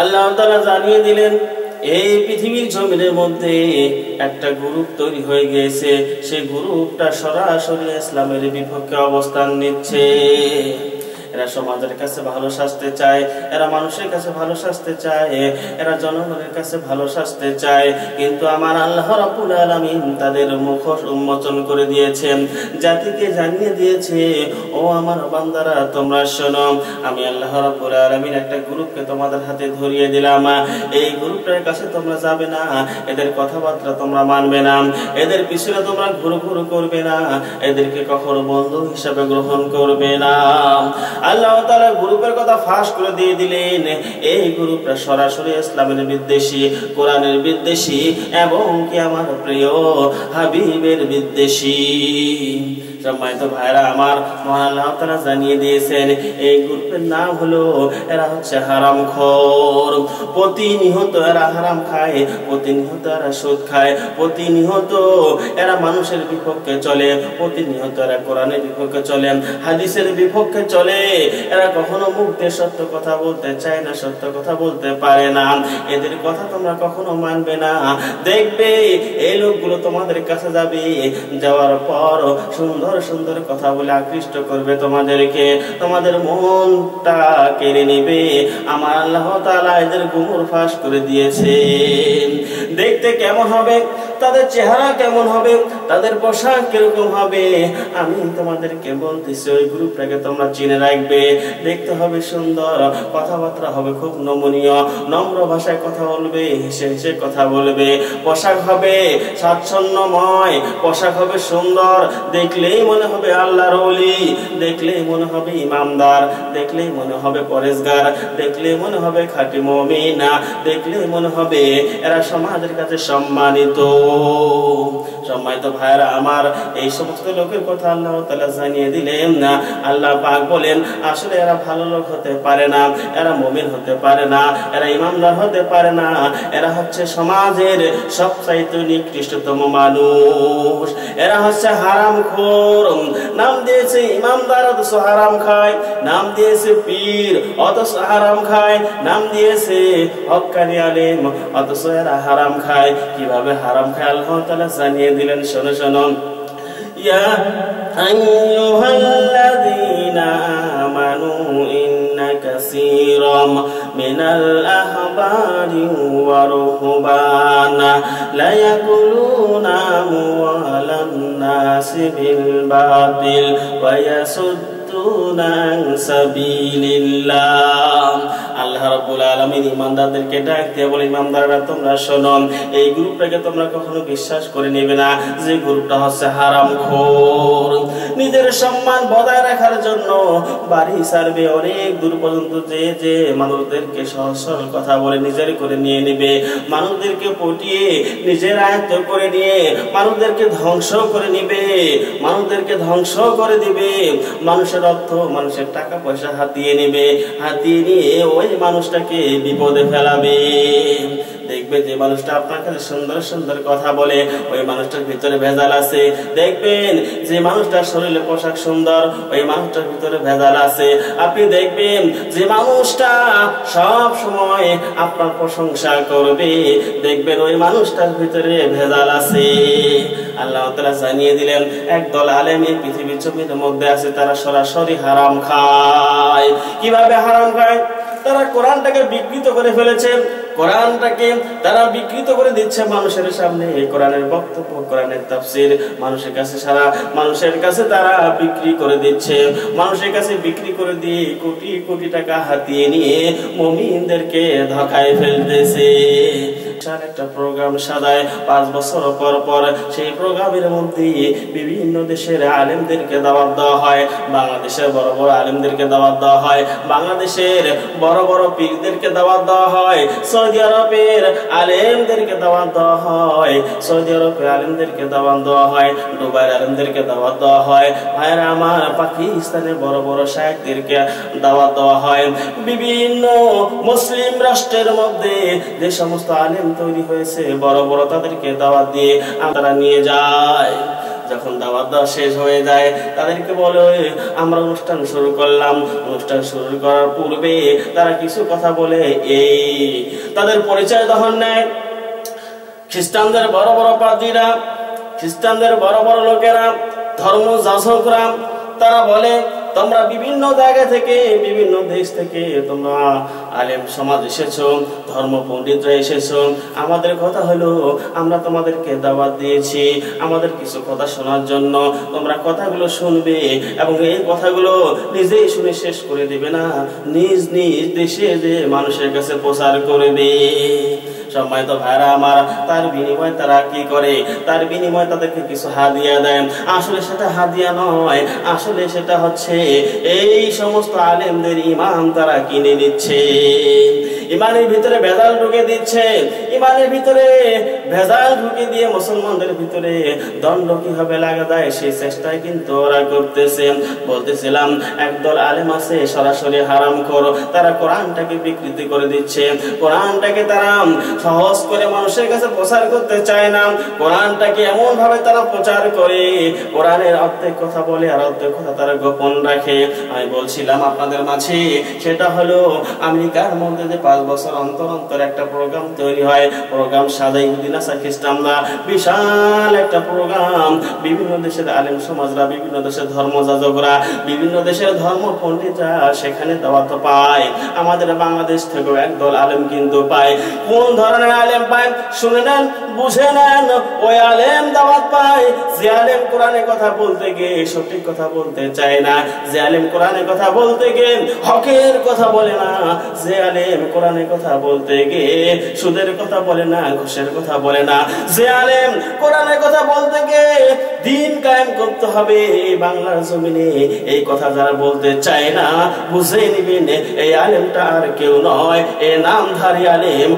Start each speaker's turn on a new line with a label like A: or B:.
A: আল্লাহ তাআলা জানিয়ে দিলেন এই পৃথিবীর জমিনের মধ্যে একটা গ্রুপ তৈরি হয়ে গিয়েছে, সেই গ্রুপটা সরাসরি ইসলামের বিপক্ষে অবস্থান নিচ্ছে। এরা সমাজের কাছে ভালো সাজতে চায়, এরা মানুষের কাছে ভালো সাজতে চায়, এরা জনগণের কাছে ভালো সাজতে চায়, কিন্তু আমার আল্লাহ রাব্বুল আলামিন তাদের মুখোশ উন্মোচন করে দিয়েছেন, জাতিকে জানিয়ে দিয়েছে, ও আমার বান্দারা তোমরা শোনো, আমি আল্লাহ রাব্বুল আলামিন একটা গ্রুপকে তোমাদের হাতে ধরিয়ে দিলাম। এই গ্রুপটার কাছে তোমরা যাবে না, এদের কথাবার্তা তোমরা মানবে না, এদের পিছনে তোমরা ঘুরু করবে না, এদেরকে কখনো বন্ধু হিসাবে গ্রহণ করবে না। আল্লাহ তাআলা গ্রুপের কথা ফাঁস করে দিয়ে দিলেন। এই গ্রুপটা সরাসরি ইসলামের বিদ্বেষী, কোরআনের বিদ্বেষী এবং কি আমার প্রিয় হাবিবের বিদ্বেষী। সম্মানিত ভাইরা আমার, মহান আল্লাহ তাআলা জানিয়ে দিয়েছেন এই গ্রুপের নাম হলো, এরা হচ্ছে হারামখোর। প্রতিনিয়ত এরা হারাম খায়, প্রতিনিয়ত এরা সুদ খায়, প্রতিনিয়ত এরা মানুষের বিপক্ষে চলে, প্রতিনিয়ত এরা কোরআনের বিপক্ষে চলে, হাদিসের বিপক্ষে চলে। এরা কখনো মুখ দিয়ে সত্য কথা বলতে চায় না, সত্য কথা বলতে পারে না। এদের কথা তোমরা কখনো মানবে না। দেখবে এই লোকগুলো তোমাদের কাছে যাবে, যাওয়ার পর সুন্দর সুন্দর কথা বলে আকৃষ্ট করবে তোমাদেরকে, তোমাদের মনটা কেড়ে নেবে। আমার আল্লাহ তাআলা এদের গুমর ফাঁস করে দিয়েছে। দেখতে কেমন হবে, তাদের চেহারা কেমন হবে, তাদের পোশাক কিরকম হবে, আমি তোমাদেরকে বলতেছি ওই গ্রুপটাকে তোমরা চিনে রাখবে। দেখতে হবে সুন্দর, কথাবার্তা হবে খুব নমনীয়, নম্র ভাষায় কথা বলবে, হেসে হেসে কথা বলবে, পোশাক হবে স্বাচ্ছন্দ্যময়, পোশাক হবে সুন্দর, দেখলেই মনে হবে আল্লাহর ওলি, দেখলেই মনে হবে ইমানদার, দেখলেই মনে হবে পরেজগার, দেখলেই মনে হবে খাঁটি মুমিন, দেখলেই মনে হবে এরা সমাজের কাছে সম্মানিত। সম্মানিত ভাইরা আমার, এই সমস্ত লোকের কথা আল্লাহ তাআলা জানিয়ে দিলেন না। আল্লাহ পাক বলেন আসলে এরা ভালো লোক হতে পারে না, এরা মুমিন হতে পারে না, এরা ইমানদার হতে পারে না, এরা হচ্ছে সমাজের সবচাইতে নিকৃষ্টতম মানুষ, এরা হচ্ছে হারামখোর। নাম দিয়েছে ইমানদার অথচ হারাম খায়, নাম দিয়েছে পীর অথচ হারাম খায়, নাম দিয়েছে হক্কানি আলেম অথচ এরা হারাম খায়। কিভাবে হারাম খায় আল্লাহ তাআলা জানিয়ে দিলেন, শোনো শোনো। ইয়া আইয়ুহাল্লাযীনা আমানু ইন্না কাসীরাম মিনাল আহবারি ওয়া রুহবানা লা ইয়াকুলুনা আমওয়ালান নাসি বিল বাতিল ওয়া ইয়াসুদ্দুনা আন সাবিলিল্লাহ। আল্লাহ রাব্বুল আলামিন ইমানদারদেরকে ডাক দিয়ে বলে, ইমানদাররা তোমরা শোনো, এই গ্রুপটাকে তোমরা কখনো বিশ্বাস করে নেবে না, যে গ্রুপটা হচ্ছে হারামখোর। নিজের সম্মান বজায় রাখার জন্য বাড়ি ছাড়বে, অনেক দূর পর্যন্ত যে মানুষদেরকে সহজ সরল কথা বলে নিজের করে নিয়ে নেবে, মানুষদেরকে পটিয়ে নিজের আয়ত্ত করে নিয়ে মানুষদেরকে ধ্বংস করে নিবে, মানুষদেরকে ধ্বংস করে দিবে, মানুষের অর্থ মানুষের টাকা পয়সা হাতিয়ে নেবে, হাতিয়ে নিয়ে ওই মানুষটাকে বিপদে ফেলাবে। দেখবে যে মানুষটা আপনার কাছে সুন্দর সুন্দর কথা বলে, ওই মানুষটার ভিতরে ভেজাল আছে। দেখবেন যে মানুষটার শরীরে পোশাক সুন্দর, ওই মানুষটার ভিতরে ভেজাল আছে। আপনি দেখবেন যে মানুষটা সব সময় আপনার প্রশংসা করবে, দেখবেন ওই মানুষটার ভিতরে ভেজাল আছে। আল্লাহ তাআলা জানিয়ে দিলেন একদল আলেম এই পৃথিবীর জমির মধ্যে আছে, তারা সরাসরি হারাম খায়। কিভাবে হারাম খায়? তারা কোরআনটাকে বিকৃত করে ফেলেছে, কোরআনটাকে তারা বিকৃত করে দিচ্ছে মানুষের সামনে। কোরআনের বক্তব্য, কোরআনের তাফসীর মানুষের কাছে সারা মানুষের কাছে তারা বিক্রি করে দিচ্ছে, মানুষের কাছে বিক্রি করে দিয়ে কোটি কোটি টাকা হাতিয়ে নিয়ে মুমিনদেরকে ধোঁকায় ফেলতেছে। একটা প্রোগ্রাম সাজায় 5 বছর পর পর, সেই প্রোগ্রামের মধ্যে বিভিন্ন দেশের আলেমদেরকে দাওয়াত দেওয়া হয়, বাংলাদেশের বড় বড় আলেমদেরকে দাওয়াত দেওয়া হয়, বাংলাদেশের বড় বড় পীরদেরকে দাওয়াত দেওয়া হয়, সৌদি আরবের আলেমদেরকে দাওয়াত দেওয়া হয়, সৌদি আরবের আলেমদেরকে দাওয়াত দেওয়া হয়, দুবাইয়ের আলেমদেরকে দাওয়াত দেওয়া হয়। ভাইরা আমার, পাকিস্তানের বড় বড় শায়েখদেরকে দাওয়াত দেওয়া হয়। বিভিন্ন মুসলিম রাষ্ট্রের মধ্যে যে সমস্ত আলেম তৈরি হয়েছে বড় বড়, তাদেরকে দাওয়াত দিয়ে তারা নিয়ে যায়। যখন দাওয়াত দেওয়া শেষ হয়ে যায় তাদেরকে বলে আমরা অনুষ্ঠান শুরু করলাম। অনুষ্ঠান শুরু করার পূর্বে তারা কিছু কথা বলে, এই তাদের পরিচয় তখন নেয়। খ্রিস্টানদের বড় বড় পাদ্রীরা, খ্রিস্টানদের বড় বড় লোকেরা, ধর্ম যাজকরা, তারা বলে তোমরা বিভিন্ন জায়গা থেকে, বিভিন্ন দেশ থেকে তোমরা আলেম সমাজ এসেছো, ধর্ম পণ্ডিতরা এসেছো। আমাদের কথা হলো আমরা তোমাদেরকে দাওয়াত দিয়েছি আমাদের কিছু কথা শোনার জন্য। তোমরা কথাগুলো শুনবে এবং এই কথাগুলো নিজেই শুনে শেষ করে দিবে না, নিজ নিজ দেশে যে মানুষের কাছে প্রচার করবে। সম্মানিত ভাইরা আমার, তার বিনিময়ে তারা কি করে? তার বিনিময়ে তাদেরকে কিছু হাদিয়া দেয়। আসলে সেটা হাদিয়া নয়, আসলে সেটা হচ্ছে এই সমস্ত আলেমদের ঈমান তারা কিনে নিচ্ছে, ইমানের ভিতরে ভেজাল ঢুকে দিচ্ছে। ইমানের ভিতরে ভেজাল ঢুকে দিয়ে মুসলমানদের ভিতরে দণ্ড কিভাবে লাগা যায় সেই চেষ্টায় কিন্তু ওরা করতেছে। বলতেছিলাম একদল আলেম আছে সরাসরি হারামখোর, তারা কোরআনটাকে বিকৃতি করে দিচ্ছে। কোরআনটাকে তারা সহজ করে মানুষের কাছে প্রচার করতে চায় না। কোরআনটাকে এমন ভাবে তারা প্রচার করে, কোরআনের অর্ধেক কথা বলে আর অর্ধেক কথা তারা গোপন রাখে। আমি বলছিলাম আপনাদের মাঝে, সেটা হলো আমেরিকার মধ্যে যে 5 বছর অন্তর অন্তর একটা প্রোগ্রাম তৈরি হয়, প্রোগ্রাম সাজাই দিনাসা খ্রিস্টানরা, বিশাল একটা প্রোগ্রাম। বিভিন্ন দেশের আলেম সমাজরা, বিভিন্ন দেশের ধর্মযাজকরা, বিভিন্ন দেশের ধর্ম পণ্ডিতরা সেখানে দাওয়াত পায়। আমাদের বাংলাদেশ থেকেও একদল আলেম কিন্তু পায়। কোন ধরনের আলেম পায় শুনে নেন, বুঝে নেন। ওই আলেম দাওয়াত পায় যে আলেম কোরআনের কথা বলতে গিয়ে সঠিক কথা বলতে চায় না, যে আলেম কোরআনের কথা বলতে গিয়ে হকের কথা বলে না, যে আলেম কোরআনের কথা বলতে গিয়ে সুদের কথা বলে না, ঘুষের কথা বলে না, যে আলেম কোরআনের কথা বলতে গিয়ে দিন কায়েম করতে হবে এই বাংলার জমিনে, এই কথা যারা বলতে চায় না, বুঝে নিবেন এই আলেমটা আর কেউ নয়, এ নামধারী আলেম